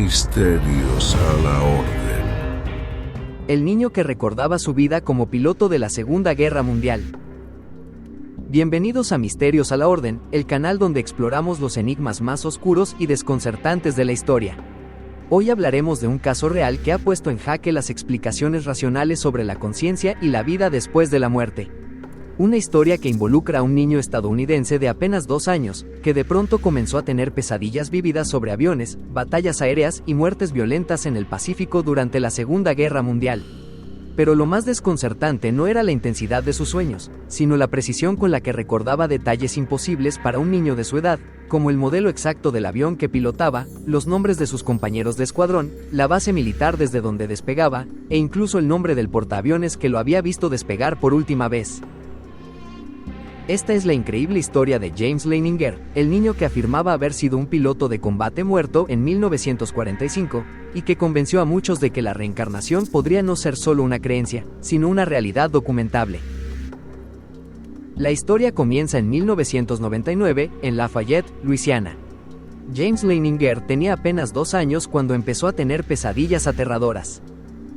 Misterios a la Orden. El niño que recordaba su vida como piloto de la Segunda Guerra Mundial. Bienvenidos a Misterios a la Orden, el canal donde exploramos los enigmas más oscuros y desconcertantes de la historia. Hoy hablaremos de un caso real que ha puesto en jaque las explicaciones racionales sobre la conciencia y la vida después de la muerte. Una historia que involucra a un niño estadounidense de apenas 2 años, que de pronto comenzó a tener pesadillas vívidas sobre aviones, batallas aéreas y muertes violentas en el Pacífico durante la Segunda Guerra Mundial. Pero lo más desconcertante no era la intensidad de sus sueños, sino la precisión con la que recordaba detalles imposibles para un niño de su edad, como el modelo exacto del avión que pilotaba, los nombres de sus compañeros de escuadrón, la base militar desde donde despegaba, e incluso el nombre del portaaviones que lo había visto despegar por última vez. Esta es la increíble historia de James Leininger, el niño que afirmaba haber sido un piloto de combate muerto en 1945, y que convenció a muchos de que la reencarnación podría no ser solo una creencia, sino una realidad documentable. La historia comienza en 1999, en Lafayette, Luisiana. James Leininger tenía apenas 2 años cuando empezó a tener pesadillas aterradoras.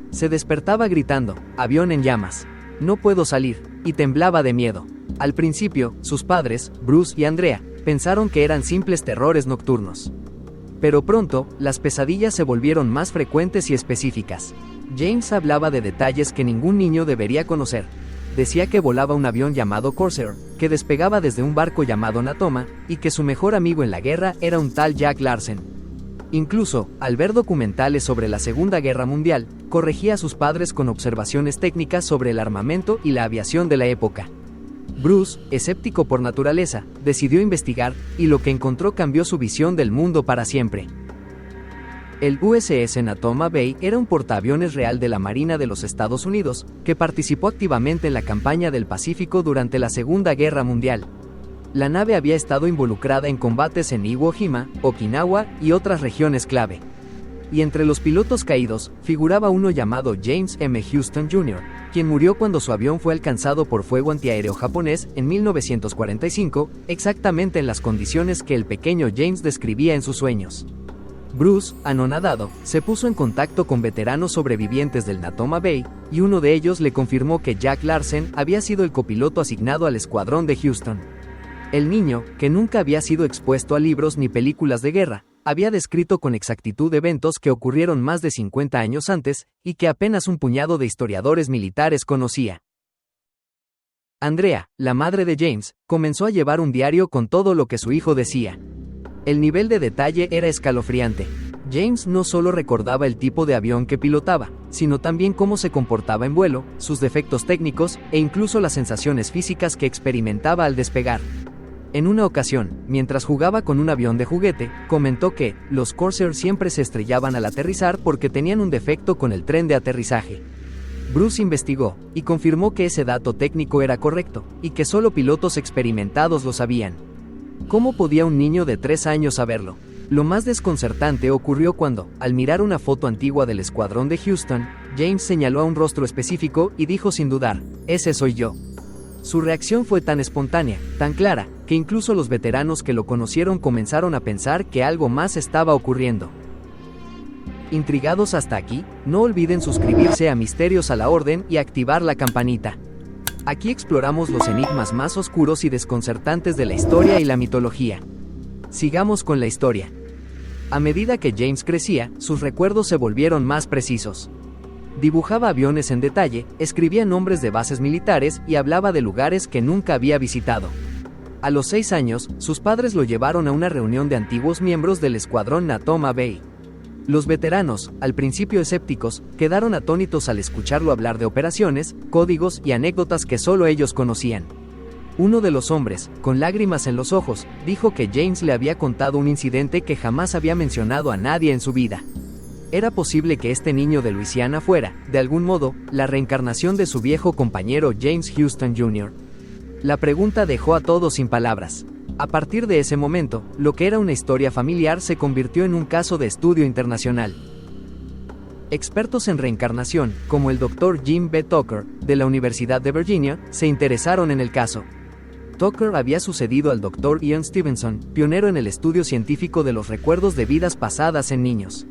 Se despertaba gritando, "Avión en llamas, no puedo salir", y temblaba de miedo. Al principio, sus padres, Bruce y Andrea, pensaron que eran simples terrores nocturnos. Pero pronto, las pesadillas se volvieron más frecuentes y específicas. James hablaba de detalles que ningún niño debería conocer. Decía que volaba un avión llamado Corsair, que despegaba desde un barco llamado Natoma, y que su mejor amigo en la guerra era un tal Jack Larsen. Incluso, al ver documentales sobre la Segunda Guerra Mundial, corregía a sus padres con observaciones técnicas sobre el armamento y la aviación de la época. Bruce, escéptico por naturaleza, decidió investigar, y lo que encontró cambió su visión del mundo para siempre. El USS Natoma Bay era un portaaviones real de la Marina de los Estados Unidos, que participó activamente en la campaña del Pacífico durante la Segunda Guerra Mundial. La nave había estado involucrada en combates en Iwo Jima, Okinawa y otras regiones clave. Y entre los pilotos caídos, figuraba uno llamado James M. Houston Jr., quien murió cuando su avión fue alcanzado por fuego antiaéreo japonés en 1945, exactamente en las condiciones que el pequeño James describía en sus sueños. Bruce, anonadado, se puso en contacto con veteranos sobrevivientes del Natoma Bay, y uno de ellos le confirmó que Jack Larsen había sido el copiloto asignado al escuadrón de Houston. El niño, que nunca había sido expuesto a libros ni películas de guerra, había descrito con exactitud eventos que ocurrieron más de 50 años antes, y que apenas un puñado de historiadores militares conocía. Andrea, la madre de James, comenzó a llevar un diario con todo lo que su hijo decía. El nivel de detalle era escalofriante. James no solo recordaba el tipo de avión que pilotaba, sino también cómo se comportaba en vuelo, sus defectos técnicos, e incluso las sensaciones físicas que experimentaba al despegar. En una ocasión, mientras jugaba con un avión de juguete, comentó que los Corsair siempre se estrellaban al aterrizar porque tenían un defecto con el tren de aterrizaje. Bruce investigó, y confirmó que ese dato técnico era correcto, y que solo pilotos experimentados lo sabían. ¿Cómo podía un niño de 3 años saberlo? Lo más desconcertante ocurrió cuando, al mirar una foto antigua del escuadrón de Houston, James señaló a un rostro específico y dijo sin dudar, "Ese soy yo". Su reacción fue tan espontánea, tan clara, que incluso los veteranos que lo conocieron comenzaron a pensar que algo más estaba ocurriendo. ¿Intrigados hasta aquí? No olviden suscribirse a Misterios a la Orden y activar la campanita. Aquí exploramos los enigmas más oscuros y desconcertantes de la historia y la mitología. Sigamos con la historia. A medida que James crecía, sus recuerdos se volvieron más precisos. Dibujaba aviones en detalle, escribía nombres de bases militares y hablaba de lugares que nunca había visitado. A los 6 años, sus padres lo llevaron a una reunión de antiguos miembros del escuadrón Natoma Bay. Los veteranos, al principio escépticos, quedaron atónitos al escucharlo hablar de operaciones, códigos y anécdotas que solo ellos conocían. Uno de los hombres, con lágrimas en los ojos, dijo que James le había contado un incidente que jamás había mencionado a nadie en su vida. Era posible que este niño de Luisiana fuera, de algún modo, la reencarnación de su viejo compañero James Houston Jr. La pregunta dejó a todos sin palabras. A partir de ese momento, lo que era una historia familiar se convirtió en un caso de estudio internacional. Expertos en reencarnación, como el Dr. Jim B. Tucker, de la Universidad de Virginia, se interesaron en el caso. Tucker había sucedido al Dr. Ian Stevenson, pionero en el estudio científico de los recuerdos de vidas pasadas en niños.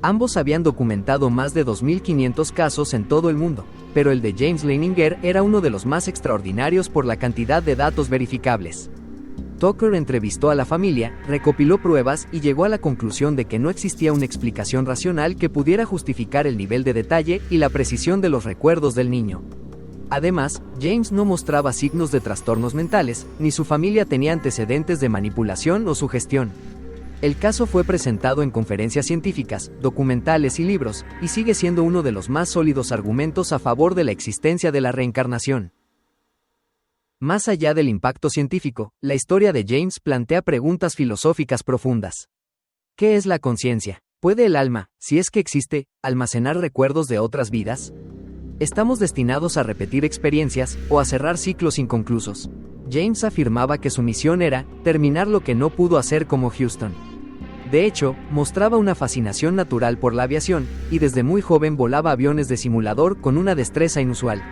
Ambos habían documentado más de 2.500 casos en todo el mundo, pero el de James Leininger era uno de los más extraordinarios por la cantidad de datos verificables. Tucker entrevistó a la familia, recopiló pruebas y llegó a la conclusión de que no existía una explicación racional que pudiera justificar el nivel de detalle y la precisión de los recuerdos del niño. Además, James no mostraba signos de trastornos mentales, ni su familia tenía antecedentes de manipulación o sugestión. El caso fue presentado en conferencias científicas, documentales y libros, y sigue siendo uno de los más sólidos argumentos a favor de la existencia de la reencarnación. Más allá del impacto científico, la historia de James plantea preguntas filosóficas profundas. ¿Qué es la conciencia? ¿Puede el alma, si es que existe, almacenar recuerdos de otras vidas? ¿Estamos destinados a repetir experiencias o a cerrar ciclos inconclusos? James afirmaba que su misión era terminar lo que no pudo hacer como Houston. De hecho, mostraba una fascinación natural por la aviación, y desde muy joven volaba aviones de simulador con una destreza inusual.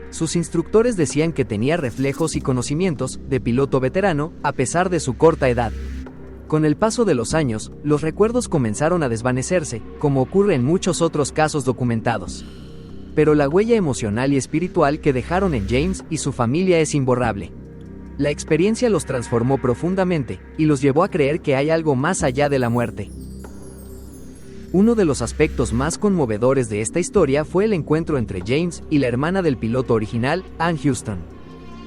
Sus instructores decían que tenía reflejos y conocimientos de piloto veterano, a pesar de su corta edad. Con el paso de los años, los recuerdos comenzaron a desvanecerse, como ocurre en muchos otros casos documentados. Pero la huella emocional y espiritual que dejaron en James y su familia es imborrable. La experiencia los transformó profundamente, y los llevó a creer que hay algo más allá de la muerte. Uno de los aspectos más conmovedores de esta historia fue el encuentro entre James y la hermana del piloto original, Ann Houston.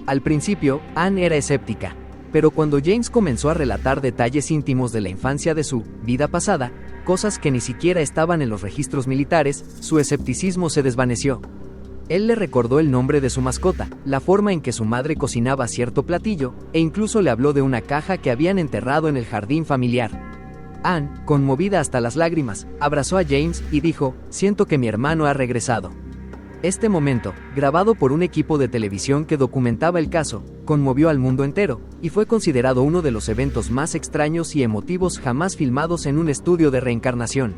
Al principio, Ann era escéptica, pero cuando James comenzó a relatar detalles íntimos de la infancia de su vida pasada, cosas que ni siquiera estaban en los registros militares, su escepticismo se desvaneció. Él le recordó el nombre de su mascota, la forma en que su madre cocinaba cierto platillo, e incluso le habló de una caja que habían enterrado en el jardín familiar. Ann, conmovida hasta las lágrimas, abrazó a James y dijo: «Siento que mi hermano ha regresado». Este momento, grabado por un equipo de televisión que documentaba el caso, conmovió al mundo entero, y fue considerado uno de los eventos más extraños y emotivos jamás filmados en un estudio de reencarnación.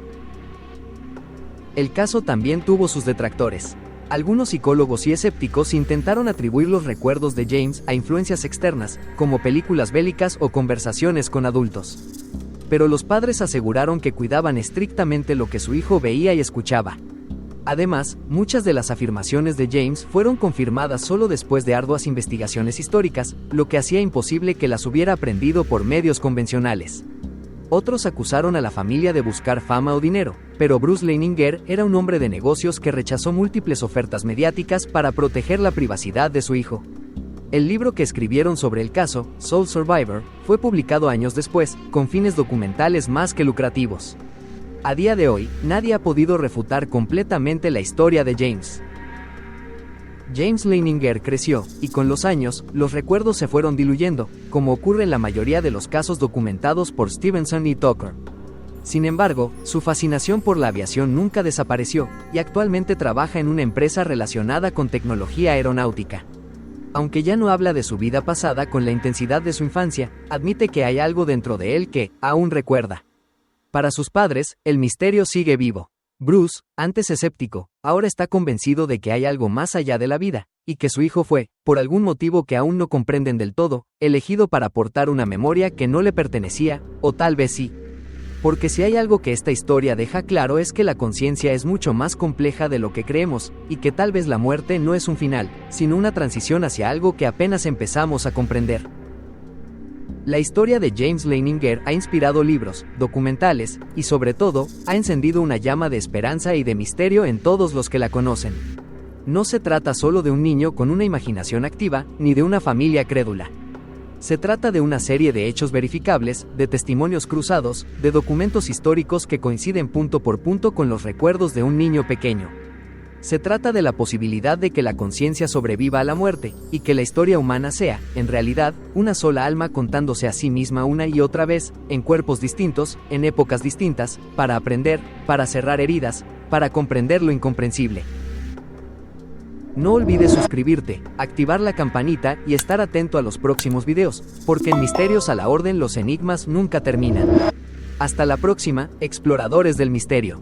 El caso también tuvo sus detractores. Algunos psicólogos y escépticos intentaron atribuir los recuerdos de James a influencias externas, como películas bélicas o conversaciones con adultos. Pero los padres aseguraron que cuidaban estrictamente lo que su hijo veía y escuchaba. Además, muchas de las afirmaciones de James fueron confirmadas solo después de arduas investigaciones históricas, lo que hacía imposible que las hubiera aprendido por medios convencionales. Otros acusaron a la familia de buscar fama o dinero, pero Bruce Leininger era un hombre de negocios que rechazó múltiples ofertas mediáticas para proteger la privacidad de su hijo. El libro que escribieron sobre el caso, Soul Survivor, fue publicado años después, con fines documentales más que lucrativos. A día de hoy, nadie ha podido refutar completamente la historia de James. James Leininger creció, y con los años, los recuerdos se fueron diluyendo, como ocurre en la mayoría de los casos documentados por Stevenson y Tucker. Sin embargo, su fascinación por la aviación nunca desapareció, y actualmente trabaja en una empresa relacionada con tecnología aeronáutica. Aunque ya no habla de su vida pasada con la intensidad de su infancia, admite que hay algo dentro de él que aún recuerda. Para sus padres, el misterio sigue vivo. Bruce, antes escéptico, ahora está convencido de que hay algo más allá de la vida, y que su hijo fue, por algún motivo que aún no comprenden del todo, elegido para aportar una memoria que no le pertenecía, o tal vez sí. Porque si hay algo que esta historia deja claro es que la conciencia es mucho más compleja de lo que creemos, y que tal vez la muerte no es un final, sino una transición hacia algo que apenas empezamos a comprender. La historia de James Leininger ha inspirado libros, documentales, y sobre todo, ha encendido una llama de esperanza y de misterio en todos los que la conocen. No se trata solo de un niño con una imaginación activa, ni de una familia crédula. Se trata de una serie de hechos verificables, de testimonios cruzados, de documentos históricos que coinciden punto por punto con los recuerdos de un niño pequeño. Se trata de la posibilidad de que la conciencia sobreviva a la muerte, y que la historia humana sea, en realidad, una sola alma contándose a sí misma una y otra vez, en cuerpos distintos, en épocas distintas, para aprender, para cerrar heridas, para comprender lo incomprensible. No olvides suscribirte, activar la campanita y estar atento a los próximos videos, porque en Misterios a la Orden los enigmas nunca terminan. Hasta la próxima, exploradores del misterio.